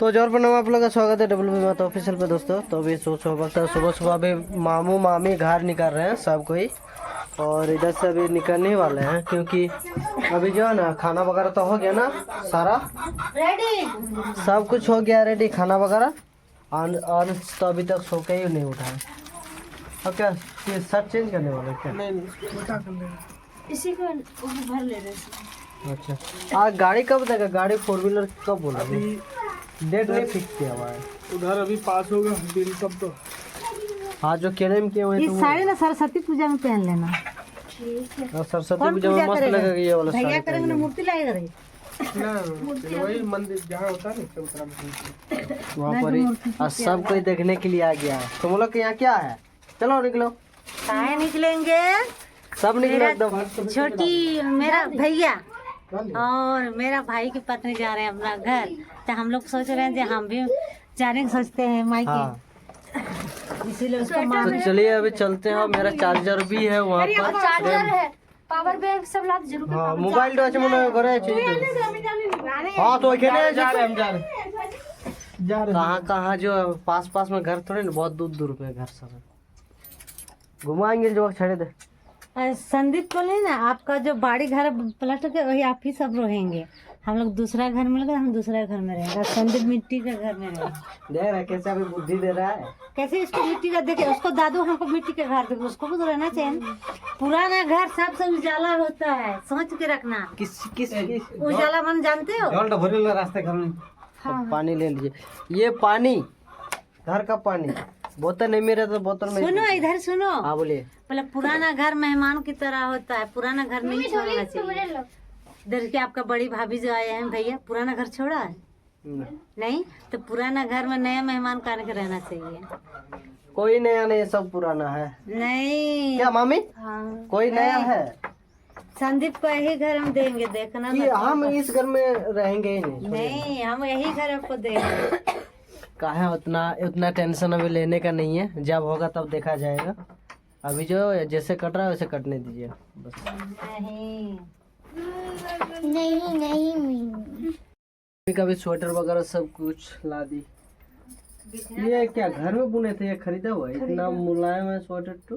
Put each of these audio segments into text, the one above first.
तो जोर पर आप लोग का स्वागत है डब्ल्यू माता ऑफिशियल पे दोस्तों। तो अभी सुबह सुबह अभी मामू मामी घर निकल रहे हैं सब कोई, और इधर से अभी निकलने वाले हैं क्योंकि अभी जो है ना खाना वगैरह तो हो गया ना, सारा रेडी, सब कुछ हो गया रेडी खाना वगैरह। और तो अभी तक सो के ही नहीं उठा है। अब क्या ये शर्ट चेंज करने वाले क्या? नहीं इसी को भर ले रहे। अच्छा आज गाड़ी कब देगा? गाड़ी 4 व्हीलर कब बोला? डेट नहीं फिक्स किया हुआ है। उधर अभी पास होगा बिल तब तो। हाँ जो क्लेम किए हुए इस साड़ी ना सरस्वती पूजा में पहन लेना। ठीक है। सरस्वती पूजा में मस्त लगेगा ये वाला साड़ी। भैया करेंगे ना मूर्ति लाएगा रे ना वही मंदिर जहाँ होता है ना वहाँ पर ही और सब कोई देखने के लिए आ गया है। तुम लोग के यहाँ क्या है? चलो निकलो। कहाँ निकलेंगे? सब निकलो एकदम। छोटी मेरा भैया और मेरा भाई की पत्नी जा रहे हैं अपना घर, तो हम लोग सोच रहे हैं कि हम भी जाने की सोचते हैं मायके। हाँ। इसीलिए उसको तो चलिए अभी चलते हैं। मेरा चार्जर भी है वहाँ पर, चार्जर है, पावर बैंक सब लाभ जरूर। हाँ मोबाइल तो अच्छा मुझे घरे चाहिए। हाँ तो खेले जा रहे हम जा रहे कहाँ जो पास में घर थोड़े ना, बहुत दूर पे घर सब घुमाएंगे जो छड़े दे। संदीप को ले ना, आपका जो बाड़ी घर प्लास्टर के वही आप ही सब रहेंगे। हम लोग दूसरा घर में लगे, हम दूसरा घर में रहेंगे। संदीप मिट्टी के घर में रहेगा। दे रहा है कैसे अभी बुद्धि दे रहा है। कैसे इसको मिट्टी का देखे, उसको दादू हमको मिट्टी के घर देखे, उसको भी तो रहना चाहिए। पुराना घर सब उजाला होता है, सोच के रखना। किस उजाला मन जानते हो? रास्ते घर में पानी ले लीजिए। ये पानी घर का पानी, बोतल नहीं मेरा तो बोतल में। सुनो इधर सुनो। हाँ बोलिए। बोला पुराना घर मेहमान की तरह होता है, पुराना घर नहीं छोड़ना चाहिए। देखिए आपका बड़ी भाभी जो आए हैं भैया, पुराना घर छोड़ा है नहीं, तो पुराना घर में नया मेहमान का के रहना चाहिए। कोई नया नहीं, सब पुराना है। नहीं क्या मामी? हाँ कोई नया है? संदीप को यही घर हम देंगे, देखना कि हम इस घर में रहेंगे ही नहीं। नहीं, हम यही घर आपको देंगे। काहे उतना टेंशन अभी लेने का नहीं है, जब होगा तब देखा जाएगा। अभी जो जैसे कट रहा है वैसे कटने दीजिए बस। नहीं कभी स्वेटर वगैरह सब कुछ ला दी। ये क्या घर में बुने थे? ये खरीदा हुआ है? इतना मुलायम है स्वेटर तो।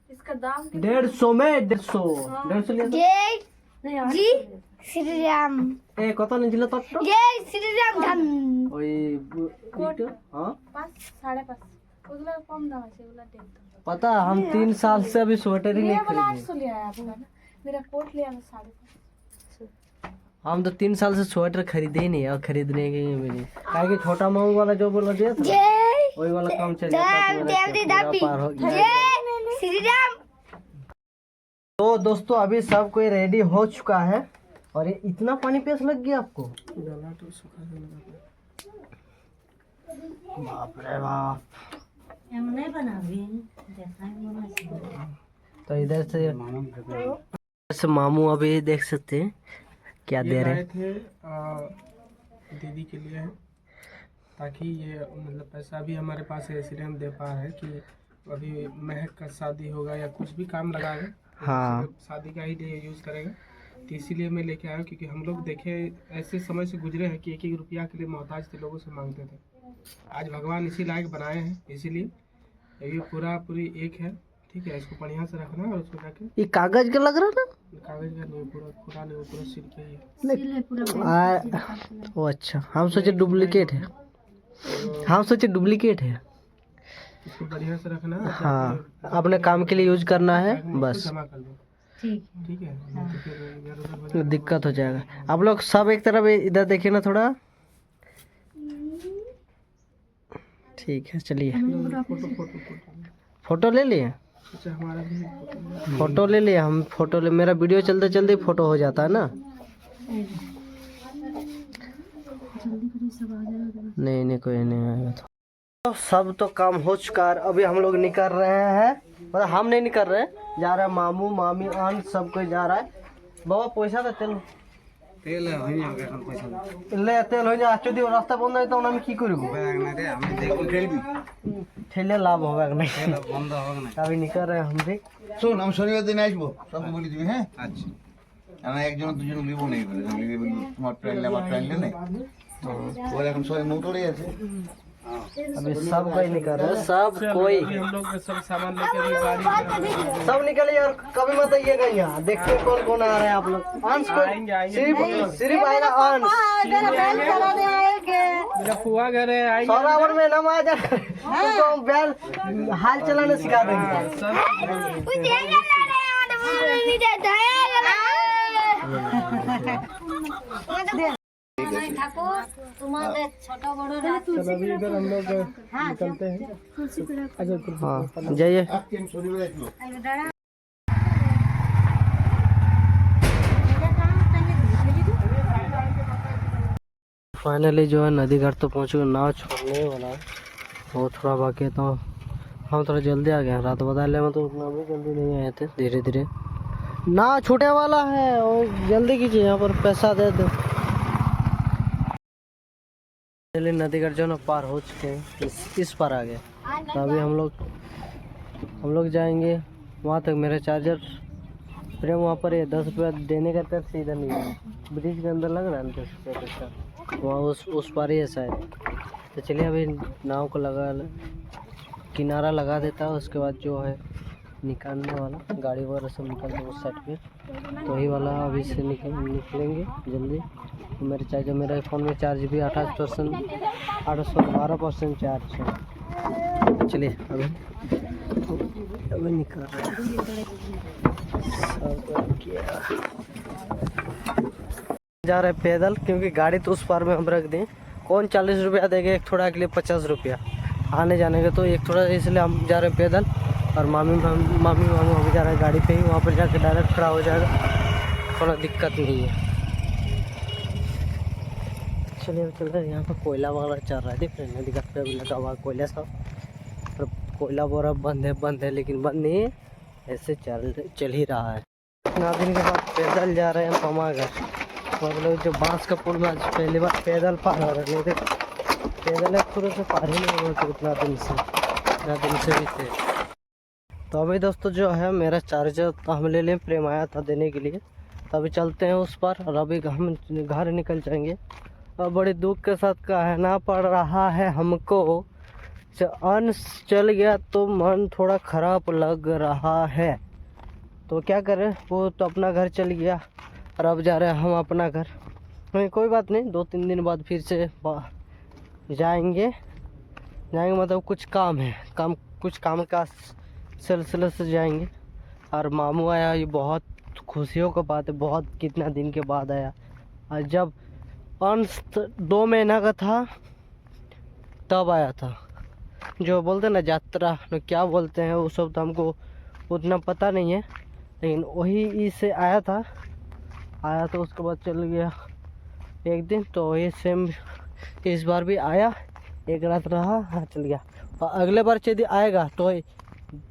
इसका दाम 150 में 150 लिया जी श्री राम ए कत निजिल तो जय श्री राम धन ওই हां 5.5 ওগুলা কম দাম আছে ওগুলা দেখ दो। पता हम 3 साल से अभी स्वेटर ही नहीं खरीदे। 800 लिया है आपका ना, मेरा कोट लिया है 5.5। हम तो 3 साल से स्वेटर खरीदे ही नहीं और खरीदने के मिली। काहे कि छोटा माऊ वाला जो बोला दिया था जय वही वाला काम चल जाता है। जय श्री राम। तो दोस्तों अभी सब कोई रेडी हो चुका है, और ये इतना पानी प्यास लग गया आपको? बाप रे बाप। हम नहीं बनावे। तो इधर से मामू अभी देख सकते हैं क्या दे रहे थे दीदी के लिए, ताकि ये मतलब पैसा भी हमारे पास है, इसलिए हम दे पा रहे हैं कि अभी महक का शादी होगा या कुछ भी काम लगाएगा। हाँ। शादी का ही यूज़ करेगा, तो इसीलिए मैं लेके आया। क्योंकि हम लोग देखे ऐसे समय से गुजरे हैं कि 1-1 रुपया के लिए मोहताज थे, लोगों से मांगते थे। आज भगवान इसी लायक बनाए हैं, इसीलिए ये पूरी एक है। ठीक है, इसको बढ़िया से रखना है और उसको जाके। ये कागज का लग रहा ना? कागज का नहीं, पूरा नहीं, पूरा सिल के ही। ओ अच्छा, हम सोचे डुप्लीकेट है। हम सोचे डुप्लीकेट है। इसको बढ़िया से रखना है। हाँ अपने काम के लिए यूज करना है बस। जमा कर दो, ठीक है। तो फिर इधर-उधर दिक्कत हो जाएगा। आप लोग सब एक तरफ इधर देखिए ना थोड़ा। ठीक है चलिए फोटो ले लिए। अच्छा हमारा भी फोटो ले लिए हम। फोटो ले, मेरा वीडियो चलते चलते फोटो हो जाता है ना। नहीं कोई नहीं आएगा तो सब तो काम हो चुका है। अभी हम लोग निकल रहे हैं, मतलब हम नहीं निकल रहे हैं, जा रहा है मामू मामी आन सब कोई जा रहा है। बाबा पैसा तो तेल ले तेल हो जा যদি রাস্তা বন্ধ হয় তখন আমি কি করব? আমি দেখুন খেলবি ঠেলে লাভ হবে না, বন্ধ হবে না। अभी निकल रहे हैं हम भी। শোন আমি শনিবার দিন আসবো, সবকে বলে দিবি। হ্যাঁ আচ্ছা, আমি একজন দুজন লিবো নেই বলে লিবি, তোমার প্ল্যান আমার প্ল্যান নেই। ওরা এখন সবাই মোটরে আছে। अभी सब कोई निकल रहा है, सब कोई अभी हम लोग सब सामान लेके अभी गाड़ी सब निकलिए और कभी मत आइएगा यहाँ, देखते हैं कौन कौन आ रहे हैं आप लोग। अंश को सिर्फ आएगा अंश, मेरा फुआ घर है, आएंगे सौरावर में नाम आ जाए तो हम बैल हाल चलाने सिखा देंगे। सब छोटा बड़ो चलो अभी इधर हम लोग निकलते हैं। अच्छा हाँ जाइए। আজকে আমি শনিবার আসবো। फाइनली जो है नदी घाट तो पहुँच गए, नाव छोड़ने वाला है, वो थोड़ा बाकी है, तो हम थोड़ा जल्दी आ गए हैं। रात बदले में तो उतना भी जल्दी नहीं आए थे, धीरे धीरे नाव छूटे वाला है और जल्दी कीजिए, यहाँ पर पैसा दे दो। फाइनली नदी घाट जो है ना पार हो चुके हैं, इस पार आ गए। तो अभी हम लोग जाएंगे वहाँ तक। मेरा चार्जर प्रेम वहाँ पर है, 10 रुपया देने का तर सीधा नहीं है, ब्रिज के अंदर लग रहा है ना 10 रुपया पैसा, वहाँ उस पार ही है शायद। तो चलिए अभी नाव को किनारा लगा देता है, उसके बाद जो है निकालने वाला गाड़ी वगैरह सब निकलते हैं उस साइड पे, तो वही वाला अभी से निकलेंगे जल्दी। तो मेरे चार्जर, मेरे फ़ोन में चार्ज भी 28% 12% चार्ज है। चलिए अभी निकाल रहे हैं। जा रहे हैं पैदल, क्योंकि गाड़ी तो उस पार में हम रख दें। कौन 40 रुपया देंगे एक थोड़ा के लिए, 50 रुपया आने जाने के, तो एक थोड़ा, इसलिए हम जा रहे हैं पैदल। और मामी अभी जा रहे हैं गाड़ी पे ही, वहाँ पर जाकर डायरेक्ट खड़ा हो जाएगा, थोड़ा दिक्कत नहीं है। चलिए अब चल रहे हैं। यहाँ पर कोयला वगैरह चल रहा है, देख रहे हैं नदी घाट पे अभी लगा हुआ कोयला सब, और कोयला बोरा बंद है लेकिन बंद नहीं है, ऐसे चल ही रहा है। इतना दिन के बाद पैदल जा रहे हैं मामा घर, मतलब जो बांस का पुल में आज पहली बार पैदल पार हो रहे थे। पैदल एक थोड़े से पार ही नहीं हुआ था इतना दिन से भी थे। तो अभी दोस्तों जो है मेरा चार्जर तो हम ले लें, प्रेम आया था देने के लिए, तो अभी चलते हैं उस पर और अभी हम घर निकल जाएंगे। और बड़े दुख के साथ कहना पड़ रहा है हमको, अंश चल गया तो मन थोड़ा खराब लग रहा है। तो क्या करें, वो तो अपना घर चल गया और अब जा रहे हैं हम अपना घर। नहीं कोई बात नहीं, 2-3 दिन बाद फिर से जाएंगे मतलब कुछ काम है, कुछ काम का सिलसिले से जाएंगे। और मामू आया, ये बहुत खुशियों का बात है, बहुत कितना दिन के बाद आया। और जब अंश 2 महीना का था तब आया था, जो बोलते हैं ना यात्रा, क्या बोलते हैं वो सब तो हमको उतना पता नहीं है, लेकिन वही से आया तो उसके बाद चल गया एक दिन। तो वही सेम इस बार भी आया, एक रात रहा, हाँ चल गया। और अगले बार यदि आएगा तो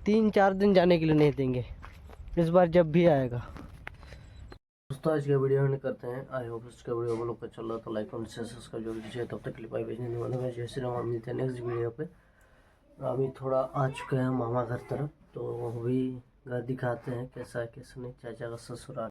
3-4 दिन जाने के लिए नहीं देंगे, इस बार जब भी आएगा। दोस्तों आज का वीडियो में करते हैं, आई होप इसका वीडियो आप लोग का चल रहा तो लाइक और शेयर सब्सक्राइब जरूर कीजिए। तब तक के लिए बाय बाय, भेजने वाला मैं जय श्री राम, मिलते हैं नेक्स्ट वीडियो पे। अभी थोड़ा आ चुके हैं मामा घर तरफ, तो वो भी घर दिखाते हैं कैसा है कैसा नहीं, चाचा का ससुराल।